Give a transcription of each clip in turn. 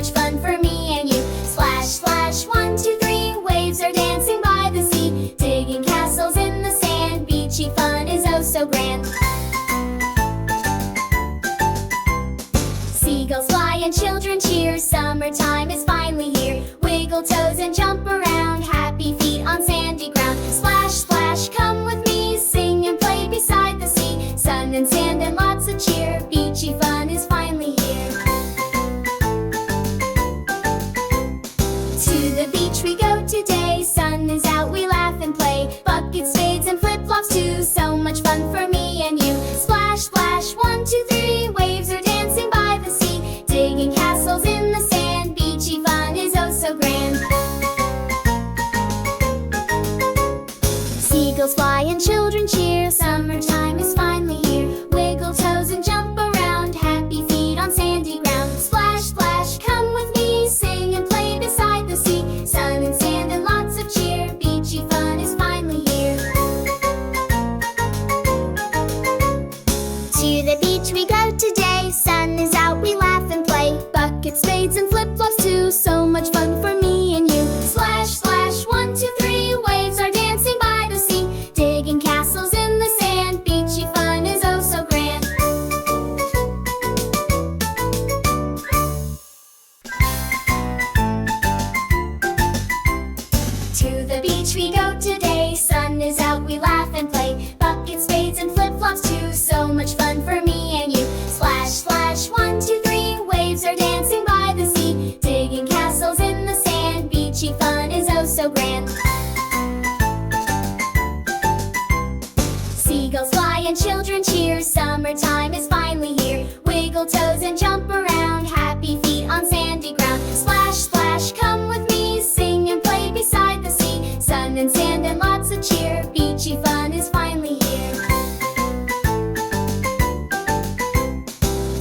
much fun for me and you. Splash, splash, 1, 2, 3, waves are dancing by the sea, digging castles in the sand. Beachy fun is oh so grand. Seagulls fly and children cheer, summertime is finally here. Wiggle toes and jump around, happy feet on sandy ground. Splash, splash, come with me, sing and play beside the sea. Sun and sand and lots of cheer, beachy fun is finally here. To the beach we go today, sun is out, we laugh and play. Buckets, spades and flip-flops too, so much fun for me and you. Splash, splash, 1, 2, 3, waves are dancing by the sea, digging castles in the sand. Beachy fun is oh so grand. Seagulls fly and children cheer, summertime is finally here. Wiggle toes and jump around, happy feet on sandy ground. Splash, splash, come with me, sing and play beside the sea. Sun and sand and lots of cheer, beachy fun is finally here. To the beach we go today, sun is out, we laugh and play. Buckets, spades and flip-flops too, so much fun for me and you. Splash, splash, 1, 2, 3, waves are dancing by the sea, digging castles in the sand. Beachy fun is oh so grand. To the beach we go today, sun is out, we laugh and play. Buckets, spades and flip-flops too, so much fun for me and you. Splash, splash, 1, 2, 3, waves are dancing by the sea, digging castles in the sand. Beachy fun is oh so grand. Seagulls fly and children cheer, summertime is finally here. Wiggle toes and jump around, happy feet on sandy ground. Splash, splash, come with me, sing and play beside the sea. Sun and sand and lots of cheer, beachy fun is finally here.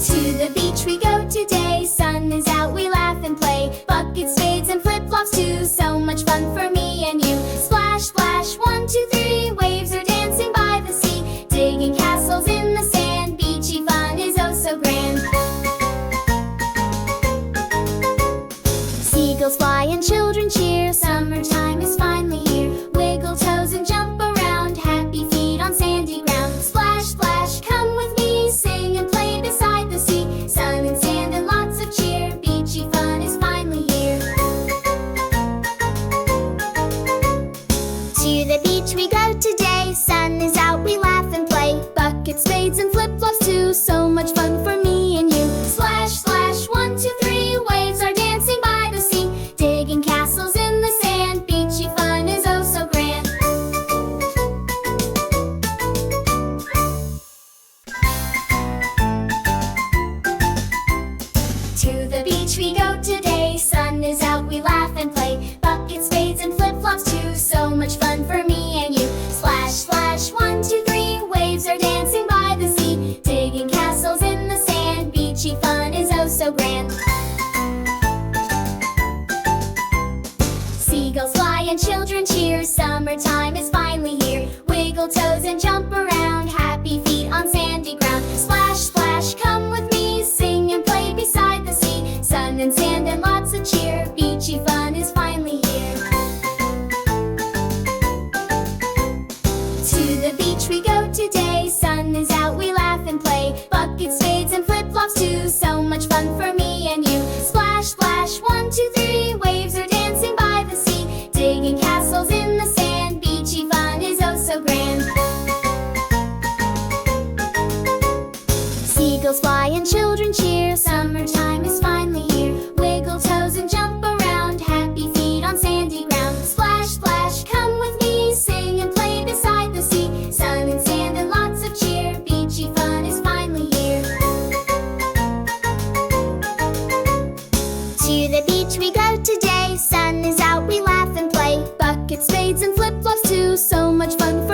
To the beach we go today, sun is out, we laugh and play. Buckets, spades and flip-flops too, so much fun for me and you. Splash, splash, 1, 2, 3, waves are dancing by the sea, digging castles in the sand. Beachy fun is oh so grand. Seagulls fly and children cheer, summertime is finally here. Wiggle toes and jump around, happy feet on sandy ground. Splash, splash, come with me, sing and play beside the sea. Sun and sand and lots of cheer, beachy fun is finally here. To the beach we go today, sun is out, we laugh and play. Buckets, spades and flip-flops too, so much fun for me and you. Splash, splash, 1, 2, 3, waves are dancing by the sea, digging castles in the sand. Beachy fun is oh so grand. To the beach we go today, sun is out, we laugh and play. Buckets, spades and flip-flops too, so much fun for me and you. Splash, splash, 1, 2, 3, waves are dancing by the sea, digging castles in the sand. Beachy fun is oh so grand. Seagulls fly and children cheer, summertime is finally here. Wiggle toes and jump around, happy feet on sandy ground. Splash, splash, come with me, sing and play beside the sea. Sun and sand and lots of cheer, beachy fun is finally here. To the beach we go today, sun is out, we laugh and play. Buckets, spades and flip-flops too, so much fun for me and you. Splash, splash, 1, 2, 3, waves are dancing by the sea, digging castles in the sand. Beachy fun is oh so grand. Seagulls fly and children cheer, summertime is finally here. Wiggle toes and jump around, happy feet on sandy ground. Splash, splash, come with me, sing and play beside the sea. Sun and sand and lots of cheer, beachy fun is finally here. To the beach we go today, sun is out, we laugh and play. Buckets, spades and flip-flops too, so much fun